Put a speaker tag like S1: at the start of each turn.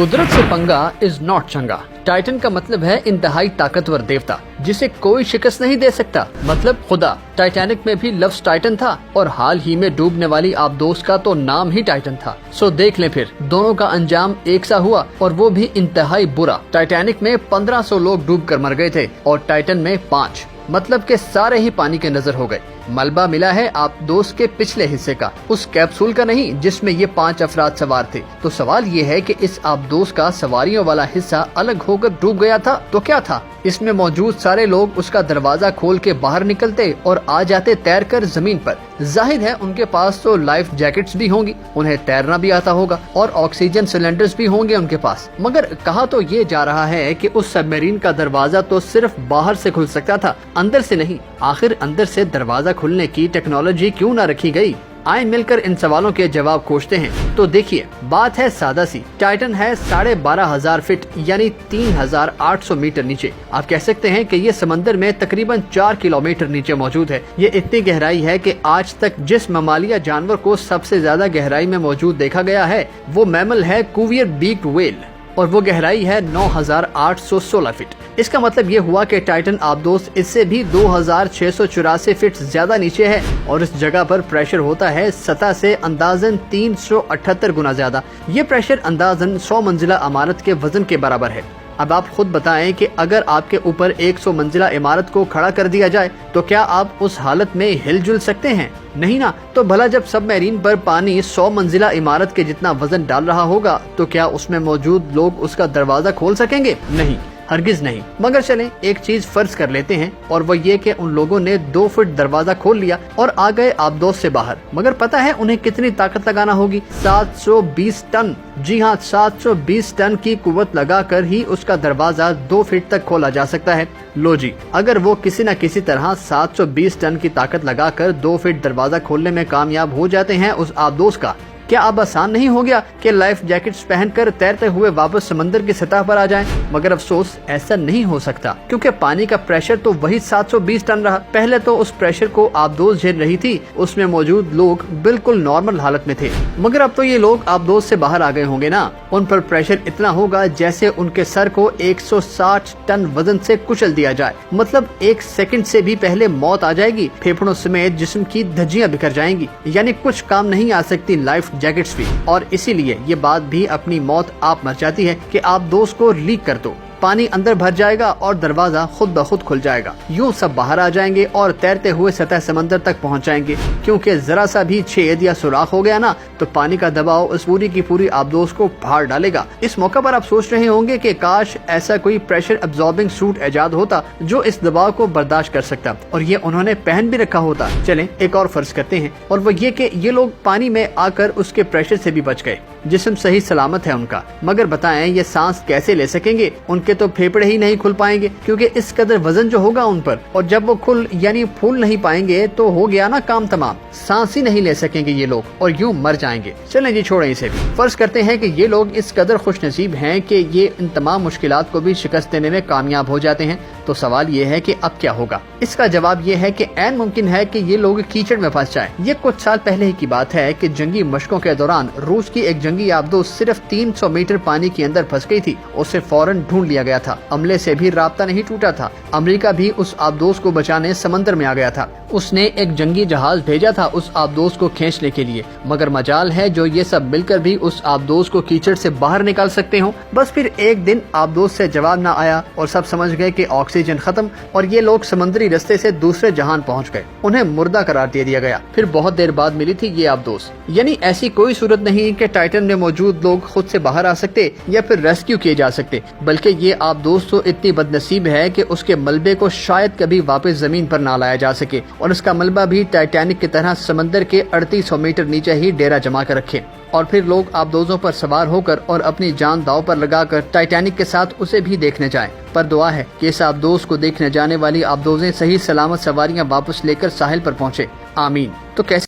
S1: कुदरत से पंगा इज नॉट चंगा। टाइटन का मतलब है इंतहाई ताकतवर देवता जिसे कोई शिकस्त नहीं दे सकता, मतलब खुदा। टाइटैनिक में भी लफ्ज टाइटन था और हाल ही में डूबने वाली आबदोस का तो नाम ही टाइटन था। सो देख लें फिर, दोनों का अंजाम एक सा हुआ और वो भी इंतहाई बुरा। टाइटैनिक में 1500 लोग डूब कर मर गए थे और टाइटन में 5, मतलब के सारे ही पानी के नजर हो गए। मलबा मिला है आबदोस के पिछले हिस्से का, उस कैप्सूल का नहीं जिसमें ये 5 अफराद सवार थे। तो सवाल ये है कि इस आबदोस का सवारियों वाला हिस्सा अलग होकर डूब गया था तो क्या था? इसमें मौजूद सारे लोग उसका दरवाजा खोल के बाहर निकलते और आ जाते तैर कर जमीन पर। जाहिर है उनके पास तो लाइफ जैकेट्स भी होंगी, उन्हें तैरना भी आता होगा और ऑक्सीजन सिलेंडर्स भी होंगे उनके पास। मगर कहा तो ये जा रहा है कि उस सबमरीन का दरवाजा तो सिर्फ बाहर से खुल सकता था, अंदर से नहीं। आखिर अंदर से दरवाजा खुलने की टेक्नोलॉजी क्यों न रखी गई? आइए मिलकर इन सवालों के जवाब खोजते हैं। तो देखिए, बात है सादा सी। टाइटन है 12,500 फीट यानी 3,800 मीटर नीचे। आप कह सकते हैं कि ये समंदर में तकरीबन 4 किलोमीटर नीचे मौजूद है। ये इतनी गहराई है कि आज तक जिस ममालिया जानवर को सबसे ज्यादा गहराई में मौजूद देखा गया है वो मैमल है कुवियर बीक्ड व्हेल और वो गहराई है 9,816 फीट। इसका मतलब ये हुआ कि टाइटन आबदोस इससे भी 2,684 फीट ज्यादा नीचे है और इस जगह पर प्रेशर होता है सतह से अंदाजन 378 गुना ज्यादा। ये प्रेशर अंदाजन 100 मंजिला इमारत के वजन के बराबर है। अब आप खुद बताएं कि अगर आपके ऊपर 100 मंजिला इमारत को खड़ा कर दिया जाए तो क्या आप उस हालत में हिलजुल सकते हैं? नहीं ना। तो भला जब सबमरीन पर पानी 100 मंजिला इमारत के जितना वजन डाल रहा होगा तो क्या उसमें मौजूद लोग उसका दरवाजा खोल सकेंगे? नहीं, हरगिज नहीं। मगर चलें एक चीज फर्ज कर लेते हैं और वो ये कि उन लोगों ने 2 फुट दरवाजा खोल लिया और आ गए आबदोस से बाहर। मगर पता है उन्हें कितनी ताकत लगाना होगी? 720 टन। जी हाँ, 720 टन की कुव्वत लगाकर ही उसका दरवाजा 2 फीट तक खोला जा सकता है। लो जी, अगर वो किसी न किसी तरह 720 टन की ताकत लगाकर 2 फीट दरवाजा खोलने में कामयाब हो जाते हैं उस आबदोस का, क्या अब आसान नहीं हो गया कि लाइफ जैकेट्स पहनकर तैरते हुए वापस समंदर की सतह पर आ जाएं? मगर अफसोस ऐसा नहीं हो सकता क्योंकि पानी का प्रेशर तो वही 720 टन रहा। पहले तो उस प्रेशर को आबदोस झेल रही थी, उसमें मौजूद लोग बिल्कुल नॉर्मल हालत में थे। मगर अब तो ये लोग आबदोस से बाहर आ गए होंगे ना, उन पर प्रेशर इतना होगा जैसे उनके सर को 160 टन वजन से कुचल दिया जाए। मतलब 1 सेकंड से भी पहले मौत आ जाएगी, फेफड़ों समेत जिस्म की धज्जियां बिखर जाएंगी, यानी कुछ काम नहीं आ सकती लाइफ जैकेट्स भी। और इसीलिए ये बात भी अपनी मौत आप मर जाती है कि आप दोस्त को लीक कर दो, पानी अंदर भर जाएगा और दरवाजा खुद ब खुद खुल जाएगा। यूं सब बाहर आ जाएंगे और तैरते हुए सतह समंदर तक पहुंच जाएंगे, क्योंकि जरा सा भी छेद या सुराख हो गया ना तो पानी का दबाव उस पूरी की पूरी आबदोस को फाड़ डालेगा। इस मौका पर आप सोच रहे होंगे कि काश ऐसा कोई प्रेशर एब्जॉर्बिंग सूट इजाद होता जो इस दबाव को बर्दाश्त कर सकता और ये उन्होंने पहन भी रखा होता। चलें एक और फर्ज करते हैं और वो ये कि ये लोग पानी में आकर उसके प्रेशर से भी बच गए, जिस्म सही सलामत है उनका। मगर बताएं ये सांस कैसे ले सकेंगे? उनके तो फेफड़े ही नहीं खुल पाएंगे क्योंकि इस कदर वजन जो होगा उन पर, और जब वो खुल यानी फूल नहीं पाएंगे तो हो गया ना काम तमाम। सांस ही नहीं ले सकेंगे ये लोग और यूं मर जाएंगे। चलें जी छोड़ें इसे भी। फर्ज करते हैं कि ये लोग इस कदर खुशनसीब हैं कि ये इन तमाम मुश्किलात को भी शिकस्त देने में कामयाब हो जाते हैं। तो सवाल ये है कि अब क्या होगा? इसका जवाब ये है कि ऐन मुमकिन है कि ये लोग कीचड़ में फंस जाएं। ये कुछ साल पहले ही की बात है कि जंगी मशकों के दौरान रूस की एक जंगी आबदोस सिर्फ 300 मीटर पानी के अंदर फंस गई थी। उसे फौरन ढूंढ लिया गया था, अमले से भी राब्ता नहीं टूटा था। अमेरिका भी उस आबदोस को बचाने समंदर में आ गया था। उसने एक जंगी जहाज भेजा था उस आबदोस को खींचने के लिए। मगर मजाल है जो ये सब मिलकर भी उस आबदोस को कीचड़ से बाहर निकाल सकते हो। बस फिर एक दिन आबदोस से जवाब न आया और सब समझ गए कि ऑक्सीजन खत्म और ये लोग समुद्री रास्ते से दूसरे जहान पहुंच गए। उन्हें मुर्दा करार दे दिया गया। फिर बहुत देर बाद मिली थी ये आबदोस। यानी ऐसी कोई सूरत नहीं कि टाइटन में मौजूद लोग खुद से बाहर आ सकते या फिर रेस्क्यू किए जा सकते, बल्कि ये आबदोस तो इतनी बदनसीब है कि उसके मलबे को शायद कभी वापस जमीन पर ना लाया जा सके और इसका मलबा भी टाइटैनिक की तरह समंदर के 3800 मीटर नीचे ही डेरा जमा कर रखे। और फिर लोग आबदोजों पर सवार होकर और अपनी जान दांव पर लगाकर टाइटैनिक के साथ उसे भी देखने जाएं। पर दुआ है कि इस आबदोस को देखने जाने वाली आबदोजें सही सलामत सवारियां वापस लेकर साहिल पर पहुंचे। आमीन। तो कैसे